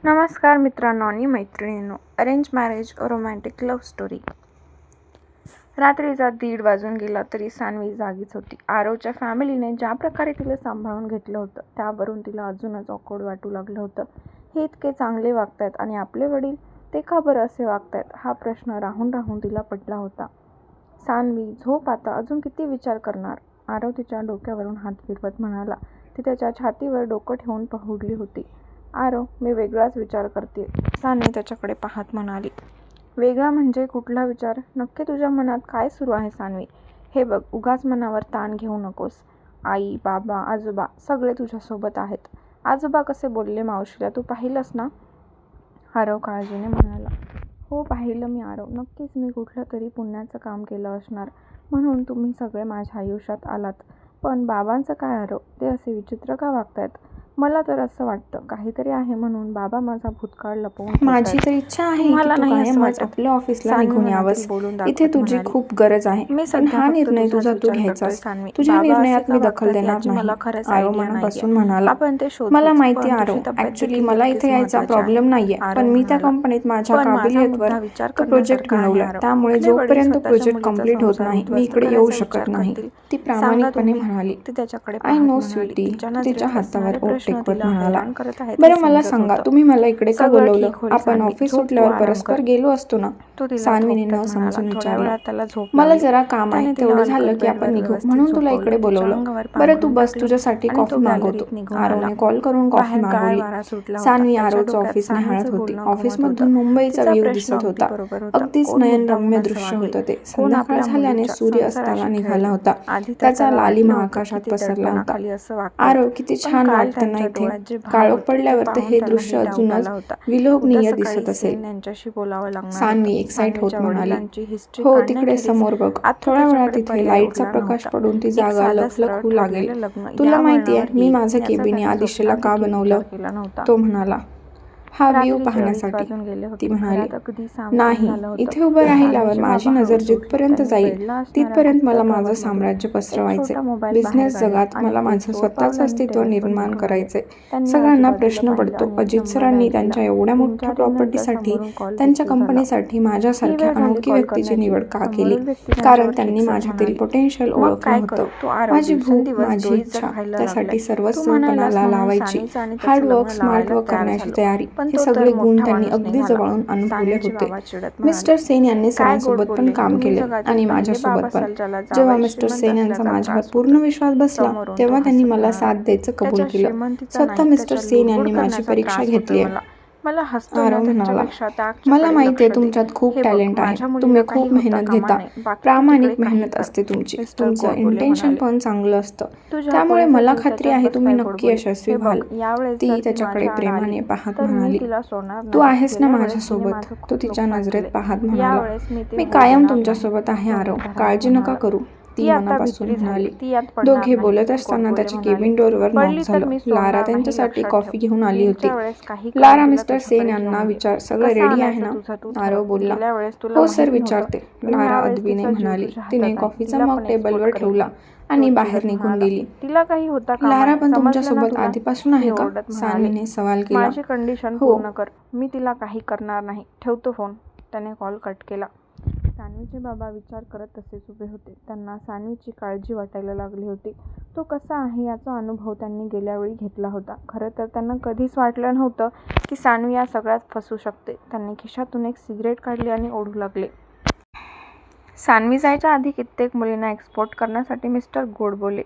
नमस्कार मित्रांनो आणि मैत्रिणींनो, arrange marriage romantic love story. रात्रीचा 1:30 वाजून गेला तरी सान्वी जागीच होती. आरवच्या फॅमिलीने ज्या प्रकारे तिला सांभाळून घेतलं होतं त्यावरून तिला अजूनच ऑकवर्ड वाटू लागलं होतं. हे इतके चांगले वागतायत आणि आपले वडील ते का बरं असे वागतायत हा प्रश्न राहून राहून तिला पडला होता. सान्वी, झोप आता, अजून किती विचार करणार? आरव तिच्या डोक्यावरून हात फिरवत म्हणाला. ती त्याच्या छातीवर डोकं ठेवून पहुडली होती. आरव, मी वेगळाच विचार करते, सान्वी त्याच्याकडे पाहत म्हणाली. वेगळा म्हणजे कुठला विचार? नक्की तुझ्या मनात काय सुरू आहे सान्वी? हे बघ, उगाच मनावर ताण घेऊ नकोस. आई, बाबा, आजोबा सगळे तुझ्यासोबत आहेत. आजोबा कसे बोलले मावशीला तू पाहिलंस ना? आरव काळजीने म्हणाला. हो, पाहिलं मी आरव. नक्कीच मी कुठलं तरी पुण्याचं काम केलं असणार म्हणून तुम्ही सगळे माझ्या आयुष्यात आलात. पण बाबांचं काय आरव? ते असे विचित्र का वागतायत? मला तर असं वाटतं काहीतरी आहे म्हणून बाबा माझा भूतकाळ लपवून माझी तर इच्छा आहे की तू कायमच आपल्या ऑफिसला निघून यावंस. इथे तुझी खूप गरज आहे. पण हा निर्णय तुझा तू घ्यायचास. तुझ्या निर्णयात मी दखल देणार नाही, आरव मनापासून म्हणाला. मला माहिती आरव, ऍक्च्युली मला इथे यायचा प्रॉब्लेम नाहीये, पण मी त्या कंपनीत माझ्या काबिलियतवर तो प्रोजेक्ट मिळवलाय. त्यामुळे जोपर्यंत प्रोजेक्ट कम्प्लीट होत नाही मी इकडे येऊ शकत नाही, ती प्रामाणिकपणे म्हणाली. आय नो स्वीटी, तिच्या हातावर ओठ टेकवत म्हणाला. बरं मला सांगा, तुम्ही मला इकडे का बोलवलं? आपण ऑफिस सुटल्यावर परस्पर गेलो असतो ना? सान्वीने न समजून विचारलं. मला जरा काम आहे, तेवढं झालं की आपण निघू म्हणून तुला इकडे बोलवलं. बरं तू बस, तुझ्यासाठी कॉफी मागवतो. आरवने कॉल करून कॉफी मागवली. सान्वी आरवचं ऑफिस निहाळत होती. ऑफिसमधून मुंबईचा व्ह्यू दिसत होता. अगदीच नयनरम्य दृश्य होतं ते. संध्याकाळ झाल्याने सूर्य अस्ताला निघाला होता. त्याचा लालिमा आकाशात पसरला होता. आरव, किती छान वाटतं ना इथे. काळोख पडल्यावर तर हे दृश्य अजूनच विलोभनीय दिसत असेल. सान्वी एक्साइट होत म्हणाली. हो, तिकडे समोर बघ. थोड्या वेळात इथे लाईटचा प्रकाश पडून ती जागा लखलख होऊ लागेल. तुला माहितीये मी माझं केबिन या दिशेला का बनवलं? तो म्हणाला. हा व्ह्यू पाहण्यासाठी, ती म्हणाली. नाही, इथे उभं राहिल्यावर माझी नजर जिथपर्यंत जाईल तिथपर्यंत मला माझं साम्राज्य पसरवायचे. बिझनेस जगात मला माझं स्वतःचं अस्तित्व निर्माण करायचे. सगळ्यांना प्रश्न पडतो, अजित सरांनी त्यांच्या एवढ्या मोठ्या प्रॉपर्टीसाठी, त्यांच्या कंपनीसाठी माझ्यासारख्या अनोळखी व्यक्तीची निवड का केली? कारण त्यांनी माझ्यातील पोटेन्शियल ओळखलं होतं. माझी भूक, माझी इच्छा, त्यासाठी सर्वस्व पणाला लावायची, हार्डवर्क, स्मार्टवर्क करण्याची तयारी, हे सगळे गुण त्यांनी अगदी जवळून अनुभवले होते. मिस्टर सेन यांनी सरांसोबत पण काम केले आणि माझ्यासोबत पण. जेव्हा मिस्टर सेन यांचा माझ्यावर पूर्ण विश्वास बसला तेव्हा त्यांनी मला साथ द्यायचं कबूल केलं. स्वतः मिस्टर सेन यांनी माझी परीक्षा घेतली आहे. आरव म्हणाला. मला माहिती आहे तुमच्यात खूप टॅलेंट आहे. तुम्ही खूप मेहनत घेता. प्रामाणिक मेहनत असते तुमची. तुमचं इंटेन्शन पण चांगलं असतं. त्यामुळे मला खात्री आहे तुम्ही नक्की यशस्वी व्हाल. ती त्याच्याकडे प्रेमाने पाहत म्हणाली. तू आहेस ना माझ्यासोबत? तो तिच्या नजरेत पाहत म्हणाला. मी कायम तुमच्यासोबत आहे आरव, काळजी नका करू, ती मनापासून म्हणाली. दोघे बोलत असताना त्याच्या केबिन डोअरवर नॉक झालं. लारा त्यांच्यासाठी कॉफी घेऊन आली होती. लारा, मिस्टर सेन यांना विचार, सगळं रेडी आहे ना? आरव बोलला. हो सर, विचारते, लारा अदबीने म्हणाली. तिने कॉफीचा मग टेबलवर ठेवला आणि बाहेर निघून गेली. लारा पण तुमच्यासोबत आधीपासून आहे का? सान्वीने सवाल केला. माझी कंडिशन पूर्ण कर, मी तिला काही करणार नाही. ठेवतो फोन. त्याने कॉल कट केला. सान्वीचे बाबा विचार करत तसेच उभे होते. त्यांना सान्वीची काळजी वाटायला लागली होती. तो कसा आहे याचा अनुभव त्यांनी गेल्या वेळी घेतला होता. खरं तर त्यांना कधीच वाटलं नव्हतं की सान्वी या सगळ्यात फसू शकते. त्यांनी खिशातून एक सिगरेट काढली आणि ओढू लागले. सान्वी जायच्या आधी कित्येक मुलींना एक्सपोर्ट करण्यासाठी मिस्टर गोडबोले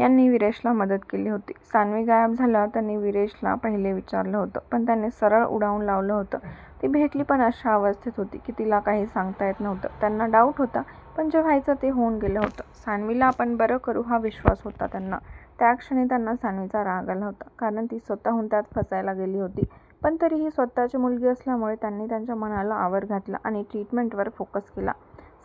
यांनी विरेशला मदत केली होती. सान्वी गायब झाल्यावर त्यांनी विरेशला पहिले विचारलं होतं, पण त्याने सरळ उडावून लावलं होतं. ती भेटली पण अशा अवस्थेत होती की तिला काही सांगता येत नव्हतं. त्यांना डाऊट होता, पण जे व्हायचं ते होऊन गेलं होतं. सान्वीला आपण बरं करू हा विश्वास होता त्यांना. त्या क्षणी त्यांना सान्वीचा राग आला होता, कारण ती स्वतःहून त्यात फसायला गेली होती. पण तरीही स्वतःची मुलगी असल्यामुळे त्यांनी त्यांच्या मनाला आवर घातला आणि ट्रीटमेंटवर फोकस केला.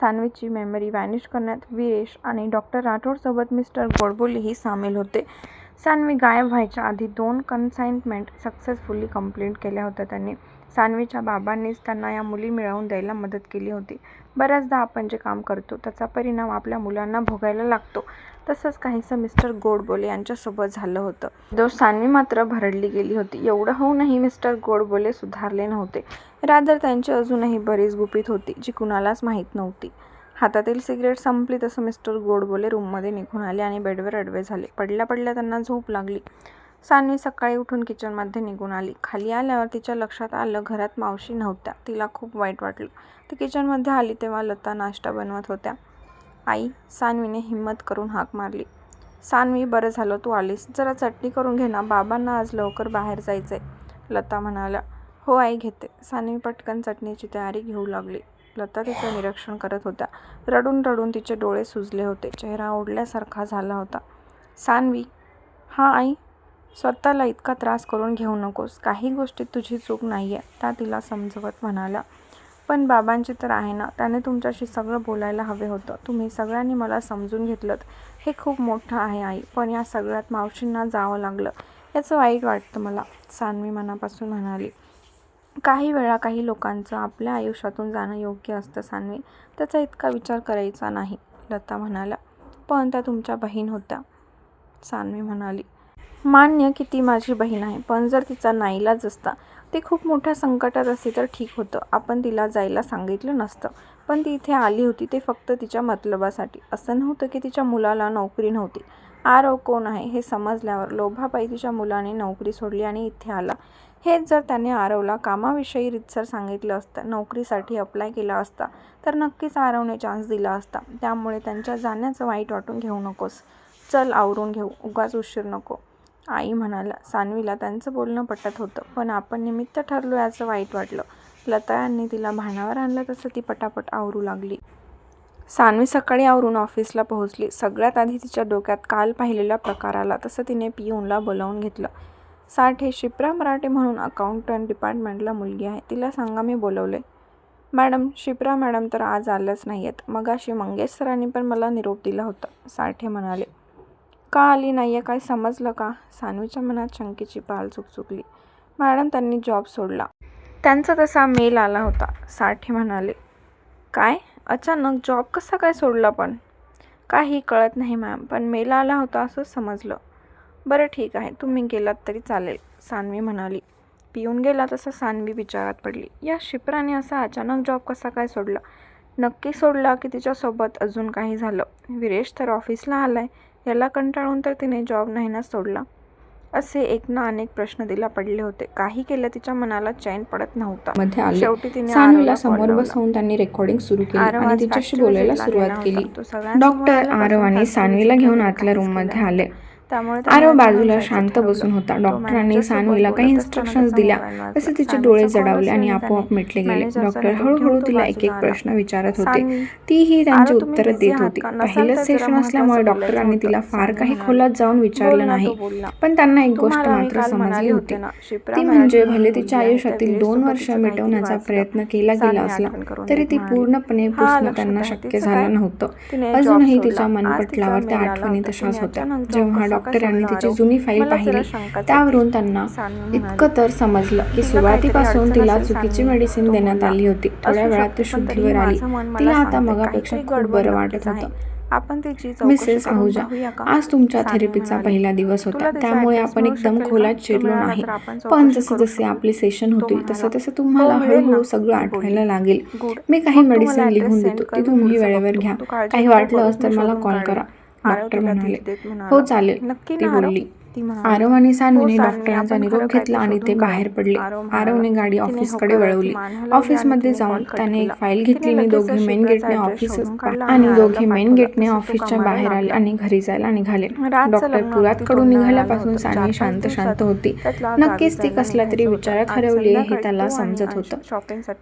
सान्वीची मेमरी व्हॅनिश करण्यात विरेश आणि डॉक्टर राठोडसोबत मिस्टर गोडबोलेही सामील होते. सान्वी गायब व्हायच्या आधी 2 कन्साइनमेंट सक्सेसफुली कंप्लीट केल्या होत्या त्यांनी. सान्वीच्या बाबांनीच त्यांना या मुली मिळवून द्यायला मदत केली होती. बऱ्याचदा आपण जे काम करतो त्याचा परिणाम आपल्या मुलांना भोगायला लागतो. तसंच काहीसं मिस्टर गोडबोले यांच्यासोबत झालं होतं. सान्वी मात्र भरडली गेली होती. एवढं होऊनही मिस्टर गोडबोले सुधारले नव्हते. रादर त्यांची अजूनही बरीच गुपित होती जी कुणालाच माहीत नव्हती. हातातील सिगरेट संपली तसं मिस्टर गोडबोले रूममध्ये निघून आले आणि बेडवर आडवे झाले. पडल्या पडल्या त्यांना झोप लागली. सान्वी सकाळी उठून किचनमध्ये निघून आली. खाली आल्यावर तिच्या लक्षात आलं घरात मावशी नव्हत्या. तिला खूप वाईट वाटलं. ती किचनमध्ये आली तेव्हा लता नाश्ता बनवत होत्या. आई, सान्वीने हिम्मत करून हाक मारली. सान्वी, बरं झालं तू आलीस. जरा चटणी करून घे ना, बाबांना आज लवकर बाहेर जायचंय, लता म्हणाल्या. हो आई, घेते. सान्वी पटकन चटणीची तयारी घेऊ लागली. लता तिचं निरीक्षण करत होत्या. रडून रडून तिचे डोळे सुजले होते. चेहरा ओढल्यासारखा झाला होता. सान्वी, हां आई. स्वतःला इतका त्रास करून घेऊ नकोस. काही गोष्टीत तुझी चूक नाहीये, त्या तिला समजवत म्हणाल्या. पण बाबांची तर आहे ना, त्याने तुमच्याशी सगळं बोलायला हवे होतं. तुम्ही सगळ्यांनी मला समजून घेतलंत, हे खूप मोठं आहे आई. पण या सगळ्यात मावशींना जावं लागलं, याचं वाईट वाटतं मला, सान्वी मनापासून म्हणाली. काही वेळा काही लोकांचं आपल्या आयुष्यातून जाणं योग्य असतं सान्वी, त्याचा इतका विचार करायचा नाही, लता म्हणाल्या. पण त्या तुमच्या बहीण होत्या, सान्वी म्हणाली. मान्य की ती माझी बहीण आहे, पण जर तिचा नाईलाज असता, ती खूप मोठ्या संकटात असती तर ठीक होतं. आपण तिला जायला सांगितलं नसतं. पण ती इथे आली होती ते फक्त तिच्या मतलबासाठी. असं नव्हतं की तिच्या मुलाला नोकरी नव्हती. आरव कोण आहे हे समजल्यावर लोभापायी तिच्या मुलाने नोकरी सोडली आणि इथे आला. हेच जर त्याने आरवला कामाविषयी रीतसर सांगितलं असतं, नोकरीसाठी अप्लाय केला असता, तर नक्कीच आरवने चान्स दिला असता. त्यामुळे त्यांच्या जाण्याचं वाईट वाटून घेऊ नकोस. चल आवरून घेऊ, उगाच उशीर नको, आई म्हणाल्या. सान्वीला त्यांचं बोलणं पटत होतं, पण आपण निमित्त ठरलो याचं वाईट वाटलं. लता यांनी तिला भानावर आणलं तसं ती पटापट आवरू लागली. सान्वी सकाळी आवरून ऑफिसला पोहोचली. सगळ्यात आधी तिच्या डोक्यात काल पाहिलेला प्रकार आला तसं तिने पियूनला बोलावून घेतलं. साठे, शिप्रा मराठे म्हणून अकाउंटंट डिपार्टमेंटला मुलगी आहे, तिला सांगा मी बोलवले. मॅडम, शिप्रा मॅडम तर आज आल्याच नाही आहेत. मगाशी मंगेश सरांनी पण मला निरोप दिला होता, साठे म्हणाले. का आली नाहीये, काय समजलं का? सान्वीच्या मनात शंकेची पाल चुकचुकली. मॅडम, त्यांनी जॉब सोडला. त्यांचा तसा मेल आला होता, साठे म्हणाले. काय? अचानक जॉब कसा काय सोडला पण? काही कळत नाही मॅम, पण मेल आला होता असं समजलं. बरं ठीक आहे, तुम्ही गेलात तरी चालेल, सान्वी म्हणाली. पिऊन गेला तसं सान्वी विचारात पडली. या शिप्राने असा अचानक जॉब कसा काय सोडला? नक्की सोडला की तिच्यासोबत अजून काही झालं? विरेश तर ऑफिसला आलाय, याला कंटाळून तर तिने जॉब नाही ना सोडला? असे एक ना अनेक प्रश्न तिला पडले होते. काही केलं तिच्या मनाला चैन पडत नव्हता. शेवटी तिने सान्वीला समोर बसवून त्यांनी रेकॉर्डिंग सुरू केली आणि तिच्याशी बोलायला सुरुवात केली. डॉक्टर आरव आणि सान्वीला घेऊन आतल्या रूममध्ये आले. आरव बाजूला शांत बसून होता. डॉक्टरांनी सान्वीला काही इन्स्ट्रक्शन्स दिल्या तसे तिचे डोळे जडावले आणि आपोआप मिटले गेले. डॉक्टर हळूहळू तिला एक एक प्रश्न विचारत होते. तीही त्यांची उत्तरं देत होती. पहिलंच सेशन असल्यामुळे डॉक्टरांनी तिला फार काही खोलात जाऊन विचारलं नाही, पण त्यांना एक गोष्ट मात्र समजली होती. ती म्हणजे भले तिच्या आयुष्यातील 2 वर्ष मिटवण्याचा प्रयत्न केला गेला असला तरी ती पूर्णपणे पुसणं त्यांना शक्य झालं नव्हतं. अजूनही तिच्या मनपटलावर त्या आठवणी तशाच होत्या. जेव्हा डॉक्टरांनी तिची जुनी फाईल पाहिली त्यावरून त्यांना इतकं तर समजलं की सुरुवातीपासून तिला चुकीची मेडिसिन देण्यात आली होती. थोड्या वेळात ती शुद्धीवर आली. तिला आता मगापेक्षा खूप बरं वाटत होतं. मिसेस आहुजा, आज तुमच्या थेरपीचा पहिला दिवस होता, त्यामुळे आपण एकदम खोलात शिरलो नाही. पण जसे जसे आपले सेशन होतील तसं तसं तुम्हाला हळूहळू सगळं आठवायला लागेल. मी काही मेडिसिन लिहून देतो, ती तुम्ही वेळेवर घ्या. काही वाटलं तर मला कॉल करा, डॉक्टर म्हणाले. हो चालेल, ती बोलली. आरव आणि सान्वीने डॉक्टरांचा निरोप घेतला आणि ते बाहेर पडले. आरवने गाडी ऑफिसकडे वळवली. ऑफिसमध्ये जाऊन त्याने एक फाईल घेतली आणि दोघे मेन गेटने ऑफिसच्या बाहेर आले आणि घरी जायला निघाले. डॉक्टर पुरातकडून निघाल्यापासून सान्वी शांत शांत होती. नक्कीच ती कसल्या तरी विचारात हरवली हे त्याला समजत होतं.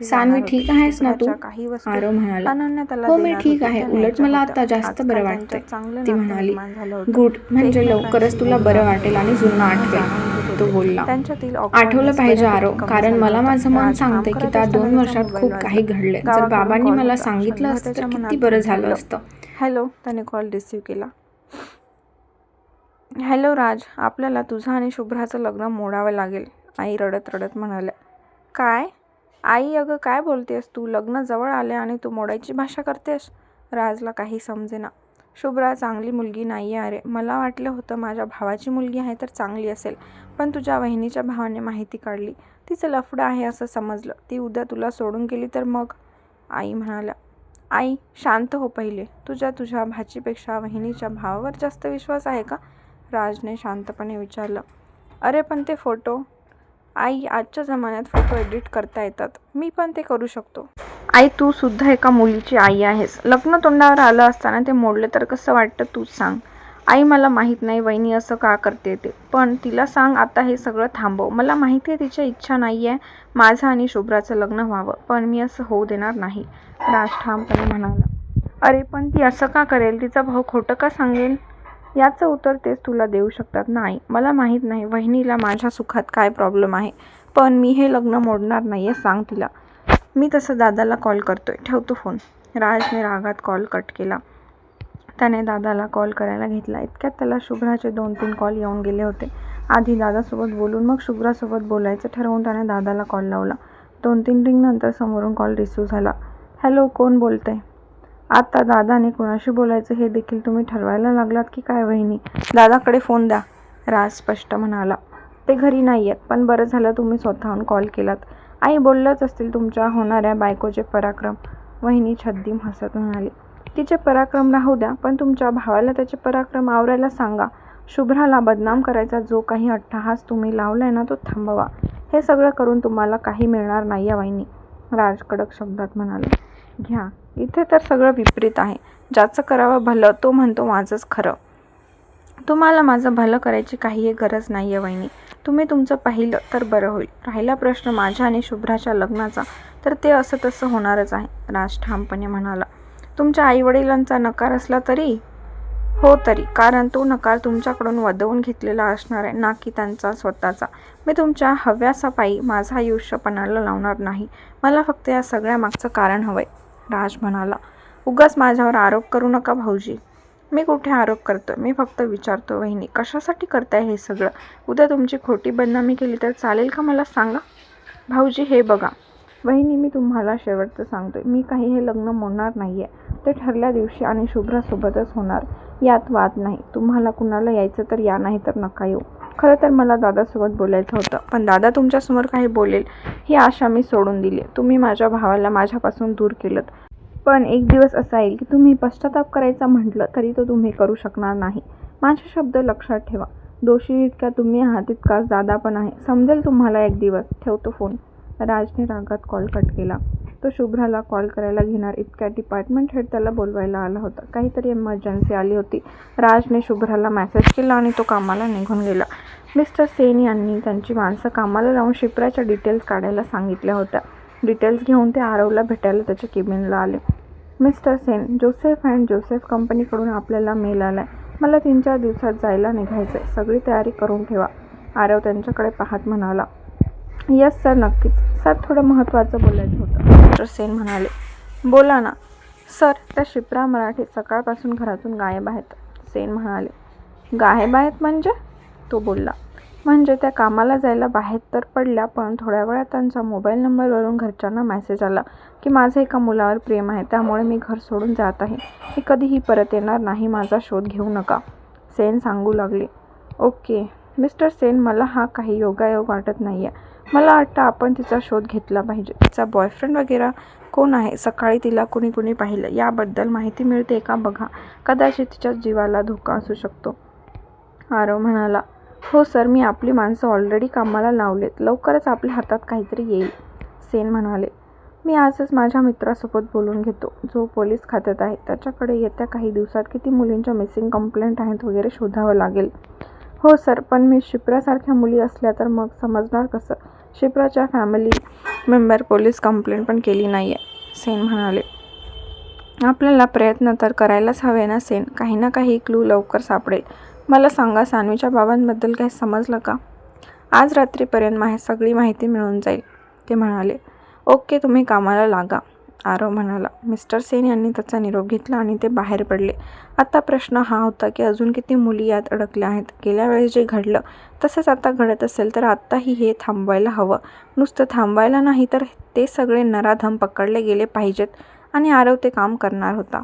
सान्वी, ठीक आहेस ना तू? आरव म्हणाला. हो मी ठीक आहे, उलट मला आता जास्त बरं वाटतंय, ती म्हणाली. गुड, म्हणजे लवकरच तुला बरं वाटेल आणि जुनं आठवेल, तो बोलला. आठवलं पाहिजे आरव, कारण मला माझं मन सांगते की त्या 2 वर्षात खूप काही घडले. जर बाबांनी मला सांगितलं असतं तर किती बरं झालं असतं. हॅलो, त्याने कॉल रिसीव्ह केला. हॅलो राज, आपल्याला तुझं आणि शुभ्राचं लग्न मोडावं लागेल, आई रडत रडत म्हणाल्या. काय? आई, अगं काय बोलतेस तू? लग्न जवळ आले आणि तू मोडायची भाषा करतेस? राजला काही समजेना. शुभ्रा चांगली मुलगी नाही आहे अरे. मला वाटलं होतं माझ्या भावाची मुलगी आहे तर चांगली असेल, पण तुझ्या वहिनीच्या भावाने माहिती काढली. तिचं लफडं आहे असं समजलं. ती उद्या तुला सोडून गेली तर मग? आई म्हणाल्या. आई शांत हो पहिले. तुझ्या भाचीपेक्षा वहिनीच्या भावावर जास्त विश्वास आहे का? राजने शांतपणे विचारलं. अरे पण ते फोटो. आई, आजच्या जमान्यात फोटो एडिट करता येतात. मी पण ते करू शकतो. आई, तू सुद्धा एका मुलीची आई आहेस. लग्न तोंडावर आलं असताना ते मोडले तर कसं वाटतं तूच सांग. आई, मला माहीत नाही वहिनी असं का करते ते, पण तिला सांग आता हे सगळं थांबव. मला माहिती आहे तिची इच्छा नाही आहे माझं आणि शुभ्राचं लग्न व्हावं, पण मी असं होऊ देणार नाही, राज ठामपणे म्हणाला. अरे पण ती असं का करेल? तिचा भाऊ खोटं का सांगेल? याचं उत्तर तेच तुला देऊ शकतात ना आई. मला माहीत नाही वहिनीला माझ्या सुखात काय प्रॉब्लेम आहे, पण मी हे लग्न मोडणार नाही आहे, सांग तिला. मी तसं दादाला कॉल करतोय, ठेवतो फोन. राजने रागात कॉल कट केला. त्याने दादाला कॉल करायला घेतला. इतक्यात त्याला शुभ्राचे 2-3 कॉल येऊन गेले होते. आधी दादासोबत बोलून मग शुभ्रासोबत बोलायचं ठरवून त्याने दादाला कॉल लावला. 2-3 रिंगनंतर समोरून कॉल रिसीव्ह झाला. हॅलो, कोण बोलतंय? आता दादाने कोणाशी बोलायचं हे देखील तुम्ही ठरवायला लागलात की काय वहिनी? दादाकडे फोन द्या, राज स्पष्ट म्हणाला. ते घरी नाही आहेत, पण बरं झालं तुम्ही स्वतःहून कॉल केलात. आई बोललंच असतील तुमच्या होणाऱ्या बायकोचे पराक्रम, वहिनी छद्दीम हसत म्हणाली. तिचे पराक्रम राहू द्या, पण तुमच्या भावाला त्याचे पराक्रम आवरायला सांगा. शुभ्राला बदनाम करायचा जो काही अट्टहास तुम्ही लावलाय ना तो थांबवा. हे सगळं करून तुम्हाला काही मिळणार नाही आहे वहिनी, राज कडक शब्दात म्हणाले. घ्या, इथे तर सगळं विपरीत आहे. ज्याचं करावं भलं तो म्हणतो माझंच खरं. तुम्हाला माझं भलं करायची काही गरज नाही आहे वहिनी. तुम्ही तुमचं पाहिलं तर बरं होईल. राहिला प्रश्न माझ्या आणि शुभ्राच्या लग्नाचा, तर ते असं तसं होणारच आहे, राज ठामपणे म्हणाला. तुमच्या आईवडिलांचा नकार असला तरी? हो तरी, कारण तो नकार तुमच्याकडून वदवून घेतलेला असणार आहे ना की त्यांचा स्वतःचा. मी तुमच्या हव्यासापायी माझं आयुष्य पणाला लावणार नाही. मला फक्त या सगळ्या मागचं कारण हवंय, राज म्हणाला. उगाच माझ्यावर आरोप करू नका भाऊजी. मी कुठे आरोप करतोय? मी फक्त विचारतो वहिनी कशासाठी करताय हे सगळं? उद्या तुमची खोटी बदनामी केली तर चालेल का मला सांगा? भाऊजी हे बघा वहिनी, मी तुम्हाला शेवटचं सांगतोय, मी काही हे लग्न मोडणार नाही आहे. ते ठरल्या दिवशी आणि शुभ्रासोबतच होणार, यात वाद नाही. तुम्हाला कुणाला यायचं तर या, नाही तर नका येऊ. खरं तर मला दादासोबत बोलायचं होतं, पण दादा तुमच्यासमोर काही बोलेल ही आशा मी सोडून दिली. तुम्ही माझ्या भावाला माझ्यापासून दूर केलं, पण एक दिवस असा येईल की तुम्ही पश्चाताप करायचा म्हटलं तरी तो तुम्ही करू शकणार नाही. माझे शब्द लक्षात ठेवा. दोषी जितक्या तुम्ही आहात तितकाच दादा पण आहे. समजेल तुम्हाला एक दिवस. ठेवतो फोन. राजने रागात कॉल कट केला. तो शुभ्राला कॉल करायला घेणार इतक्या डिपार्टमेंट हेड त्याला बोलवायला आला होता. काहीतरी इमर्जन्सी आली होती. राजने शुभ्राला मेसेज केला आणि तो कामाला निघून गेला. मिस्टर सेन यांनी त्यांची माणसं कामाला लावून शिप्राच्या डिटेल्स काढायला सांगितल्या होत्या. डिटेल्स घेऊन ते आरवला भेटायला त्याच्या केबिनला आले. Mister Sen, Joseph and Joseph कंपनीकडून आपल्याला मेल आलाय. मला 3-4 दिवसात जायला निघायचंय. सगळी तयारी करून ठेवा. आरव त्यांच्याकडे पाहत म्हणाला. यस सर, नक्कीच. सर, थोडं महत्त्वाचं बोलायचं होतं, मिस्टर सेन म्हणाले. बोला ना. सर, त्या शिप्रा मराठे सकाळपासून घरातून गायब आहेत, सेन म्हणाले. गायब आहेत म्हणजे? तो बोलला. म्हणजे त्या कामाला जायला बाहेर तर पडल्या, पण थोड्या वेळात त्यांच्या मोबाईल नंबरवरून घरच्यांना मेसेज आला की माझं एका मुलावर प्रेम आहे, त्यामुळे मी घर सोडून जात आहे. मी कधीही परत येणार नाही. माझा शोध घेऊ नका, सेन सांगू लागले. ओके मिस्टर सेन, मला हा काही योगायोग वाटत नाही आहे. मला वाटतं आपण तिचा शोध घेतला पाहिजे. तिचा बॉयफ्रेंड वगैरे कोण आहे? सकाळी तिला कुणी पाहिलं याबद्दल माहिती मिळते का बघा. कदाचित तिच्या जीवाला धोका असू शकतो, आरव म्हणाला. हो सर, मी आपली माणसं ऑलरेडी कामाला लावलेत. लवकरच आपल्या हातात काहीतरी येईल, सेन म्हणाले. मी आजच माझ्या मित्रासोबत बोलून घेतो, जो पोलीस खात्यात आहे. त्याच्याकडे येत्या काही दिवसात किती मुलींच्या मिसिंग कंप्लेंट आहेत वगैरे शोधावं लागेल. हो सर, पण मी शिप्रासारख्या मुली असल्या तर मग समजणार कसं? शिप्राच्या फॅमिली मेंबर पोलीस कंप्लेंट पण केली नाही आहे, सेन म्हणाले. आपल्याला प्रयत्न तर करायलाच हवे ना सेन. काही ना काही क्लू लवकर सापडेल. मला सांगा, सानवीच्या बाबांबद्दल काही समजलं का? आज रात्रीपर्यंत सगळी माहिती मिळून जाईल, ते म्हणाले. ओके, तुम्ही कामाला लागा. आरव म्हणाला. मिस्टर सेन यांनी त्याचा निरोप घेतला आणि ते बाहेर पडले. आता प्रश्न हा होता की अजून किती मुली यात अडकल्या आहेत. गेल्या वेळेस जे घडलं तसंच आता घडत असेल तर आत्ताही हे थांबवायला हवं. नुसतं थांबवायला नाही तर ते सगळे नराधम पकडले गेले पाहिजेत आणि आरव ते काम करणार होता.